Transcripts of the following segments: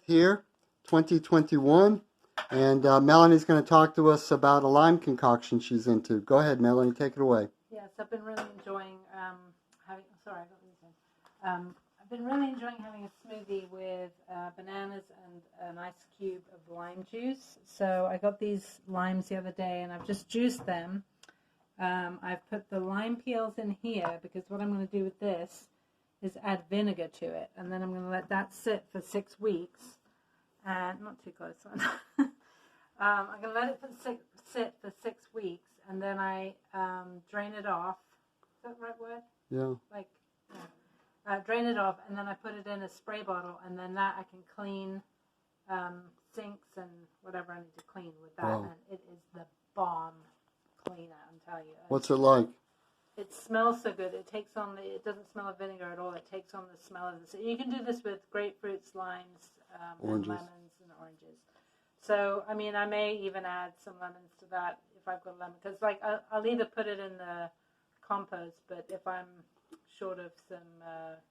Here, 2021, and Melanie's going to talk to us about a lime concoction she's into. Go ahead, Melanie, take it away. Yes, I've been really enjoying having. Sorry, I got these in. I've been really enjoying having a smoothie with bananas and an ice cube of lime juice. So I got these limes the other day, and I've just juiced them. I've put the lime peels in here because what I'm going to do with this is add vinegar to it, and then I'm going to let that sit for 6 weeks. And not too close on. I'm going to let it sit for 6 weeks, and then I drain it off. Is that the right word? Yeah. Drain it off, and then I put it in a spray bottle, and then that I can clean sinks and whatever I need to clean with that. Wow. And it is the bomb cleaner, I'm telling you. What's it like? It smells so good. It doesn't smell of vinegar at all. It takes on the smell of the. You can do this with grapefruits, limes, and lemons and oranges. So, I mean, I may even add some lemons to that if I've got lemon. Because, I'll either put it in the compost, but if I'm short of some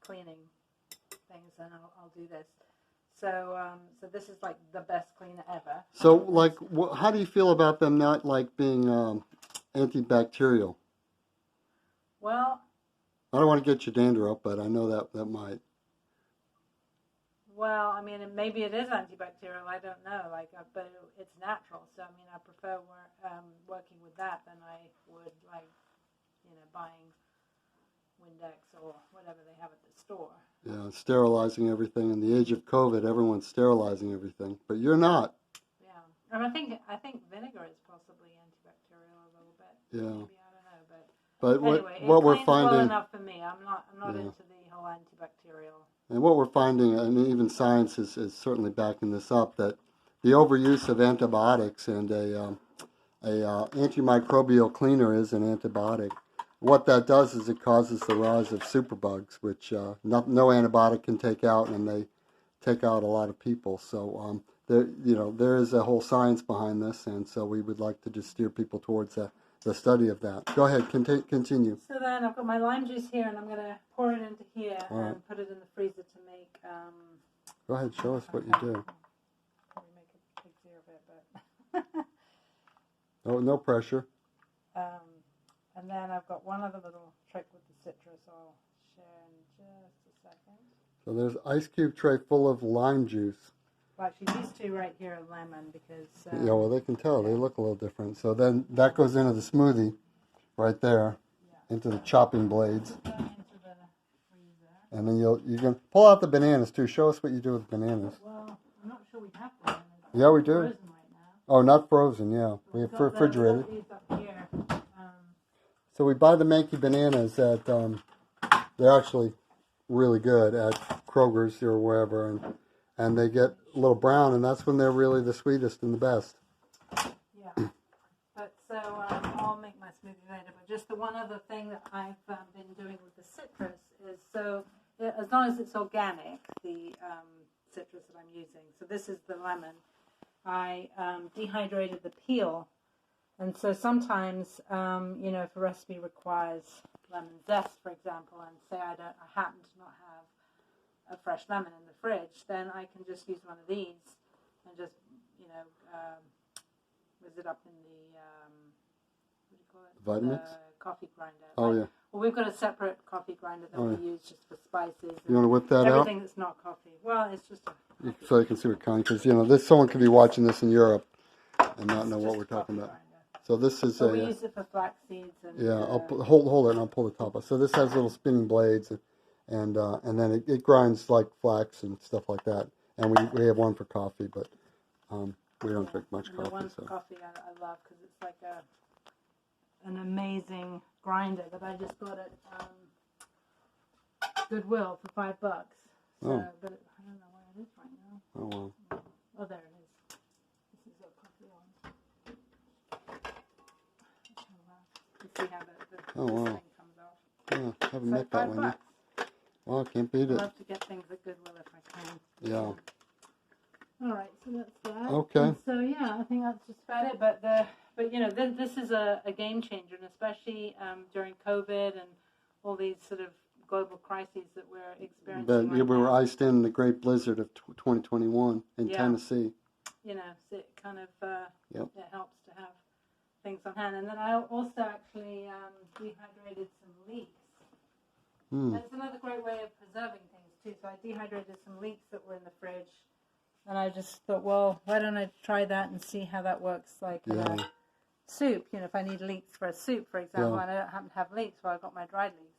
cleaning things, then I'll do this. So, so this is like the best cleaner ever. So, how do you feel about them not being antibacterial? Well, I don't want to get your dander up, but I know that might. Well, I mean, maybe it is antibacterial. I don't know. But it's natural. So, I mean, I prefer working with that than I would buying Windex or whatever they have at the store. Yeah, sterilizing everything. In the age of COVID, everyone's sterilizing everything, but you're not. Yeah, and I think vinegar is possibly antibacterial a little bit. Yeah. Maybe, I don't know, but anyway, what we're cleans finding well enough for me. I'm not into the whole antibacterial. And what we're finding, and even science is certainly backing this up, that the overuse of antibiotics and a antimicrobial cleaner is an antibiotic. What that does is it causes the rise of superbugs, which no antibiotic can take out, and they take out a lot of people. So there is a whole science behind this, and so we would like to just steer people towards the study of that. Go ahead, continue. So then I've got my lime juice here, and I'm going to pour it into here right. and put it in the freezer to make. Go ahead, show us what you do. Probably make a big deal of it, but. Oh, no pressure. And then I've got one other little trick with the citrus I'll share in just a second. So there's an ice cube tray full of lime juice. Well, actually, these two right here are lemon because... yeah, well, they can tell. They look a little different. So then that goes into the smoothie right there, into the chopping blades. Into the freezer. And then you can pull out the bananas, too. Show us what you do with bananas. Well, I'm not sure we have bananas. Yeah, we do. Frozen right now. Oh, not frozen, yeah. We have refrigerated. These up here. So we buy the Manky bananas at, they're actually really good at Kroger's or wherever, and they get a little brown, and that's when they're really the sweetest and the best. Yeah. But so I'll make my smoothie later, but just the one other thing that I've been doing with the citrus is, so as long as it's organic, the citrus that I'm using, so this is the lemon, I dehydrated the peel. And so sometimes, if a recipe requires lemon zest, for example, and say I happen to not have a fresh lemon in the fridge, then I can just use one of these and just, whiz it up in the, what do you call it? Vitamix? Coffee grinder. Oh, yeah. Well, we've got a separate coffee grinder that we use just for spices. You want to whip that everything out? That's not coffee. Well, it's just a... So you can see what kind, because, someone could be watching this in Europe and not know what we're talking about. Grinder. So this is we use it for flax seeds. And, I'll hold it and I'll pull the top off. So this has little spinning blades, and then it grinds like flax and stuff like that. And we have one for coffee, but we don't drink much coffee. The one for coffee I love because it's like an amazing grinder that I just got at Goodwill for $5. So, but I don't know where it is right now. Oh wow. Oh, there it is. This is a coffee one. You see how the thing comes off. Yeah, I haven't met that one yet. Well, I can't beat it. I love to get things at Goodwill if I can. Yeah. All right, so that's that. Okay. And so yeah, I think that's just about it. But this is a game changer, and especially during COVID and all these sort of global crises that we're experiencing But right we were now. iced in the great blizzard of 2021 in Yeah. Tennessee. You know, so it kind of Yep. it helps to have things on hand. And then I also actually dehydrated some leeks. That's another great way of preserving things too. So I dehydrated some leeks that were in the fridge, and I just thought, well, why don't I try that and see how that works, like in a soup. You know, if I need leeks for a soup, for example, and I don't happen to have leeks, well, I've got my dried leeks.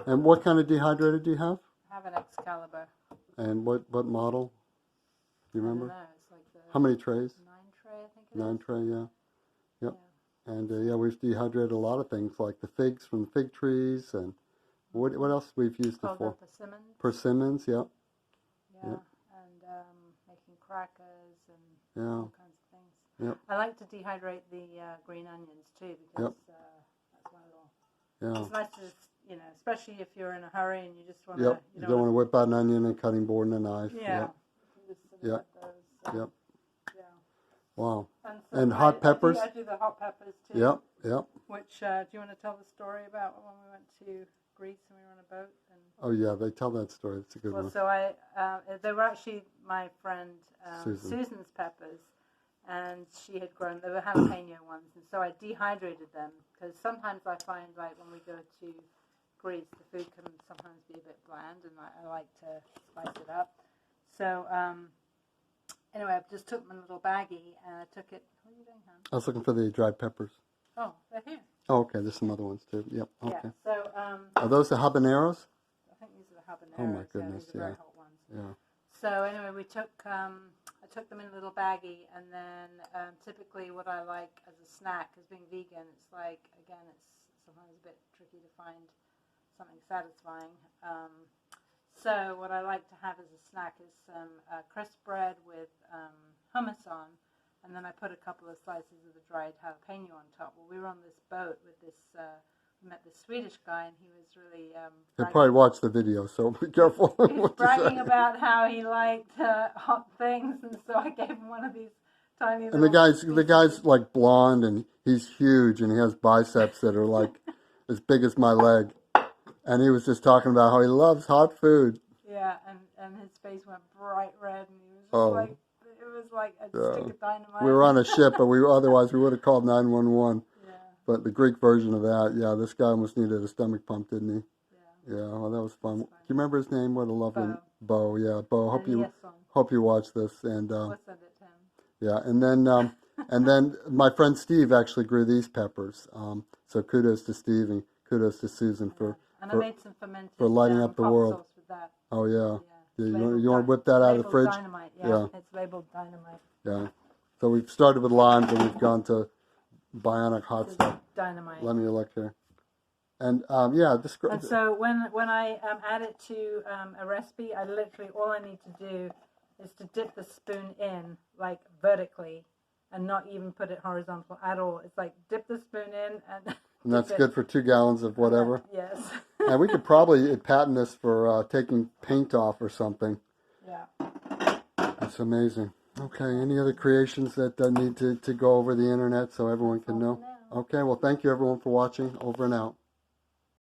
And what kind of dehydrator do you have? I have an Excalibur. And what model? Do you remember? I don't know. It's like the How many trays? 9 tray, I think it 9 is. tray, yeah. Yep. Yeah. And we've dehydrated a lot of things like the figs from the fig trees, and what else we've used it for? The persimmons. Persimmons, yep. Yeah. Yep. And making crackers and all kinds of things. Yep. I like to dehydrate the green onions too, because that's my little. It's nice to just, you know, especially if you're in a hurry and you just want to. Yep. You don't want to whip out an onion and cutting board and a knife. Yeah. Yep. Yep. Yeah. Wow. And so hot peppers? I do the hot peppers too. Yep. Yep. Which do you want to tell the story about when we went to Greece and we were on a boat? And Oh yeah, they tell that story. It's a good one. So they were actually my friend Susan's peppers, and she had grown. They were jalapeno ones, and so I dehydrated them because sometimes I find like when we go to Greece, the food can sometimes be a bit bland, and I like to spice it up. So anyway, I just took my little baggie and I took it. What are you doing, hon? I was looking for the dried peppers. Oh, they're here. Oh, okay. There's some other ones too. Yep. Okay. Yeah. So Are those the habaneros? I think these are the habaneros. Oh my goodness! These are very hot ones. Yeah. So anyway, we took I took them in a little baggie, and then typically what I like as a snack, as being vegan, it's like again, it's sometimes a bit tricky to find something satisfying. So what I like to have as a snack is some crisp bread with hummus on, and then I put a couple of slices of the dried jalapeno on top. Well, we were on this boat with this. We met this Swedish guy, and he was really. They probably watched the video, so be careful. He was bragging about how he liked hot things, and so I gave him one of these tiny. And the guy's like blonde, and he's huge, and he has biceps that are like as big as my leg. And he was just talking about how he loves hot food. Yeah, and his face went bright red, and he was just like, it was like a stick of dynamite. We were on a ship, but otherwise we would have called 911. Yeah. But the Greek version of that, this guy almost needed a stomach pump, didn't he? Yeah, well, that was fun. Do you remember his name? What a lovely Bo. Yeah, Bo. Hope you watch this, and we'll send it to him. Yeah, and then my friend Steve actually grew these peppers. So kudos to Steve and kudos to Susan I made some fermented for lighting up the world. sauce with that. Oh yeah. You want to whip that out of the fridge? Dynamite. Yeah, it's labeled dynamite. Yeah. So we've started with limes and we've gone to bionic hot stuff. Dynamite. Let me look here. And And so when I add it to a recipe, I literally all I need to do is to dip the spoon in like vertically, and not even put it horizontal at all. It's like dip the spoon in and. And that's good for 2 gallons of whatever. Yes. And we could probably patent this for taking paint off or something. Yeah. It's amazing. Okay, any other creations that need to go over the internet so everyone can know? Okay, well, thank you everyone for watching. Over and out.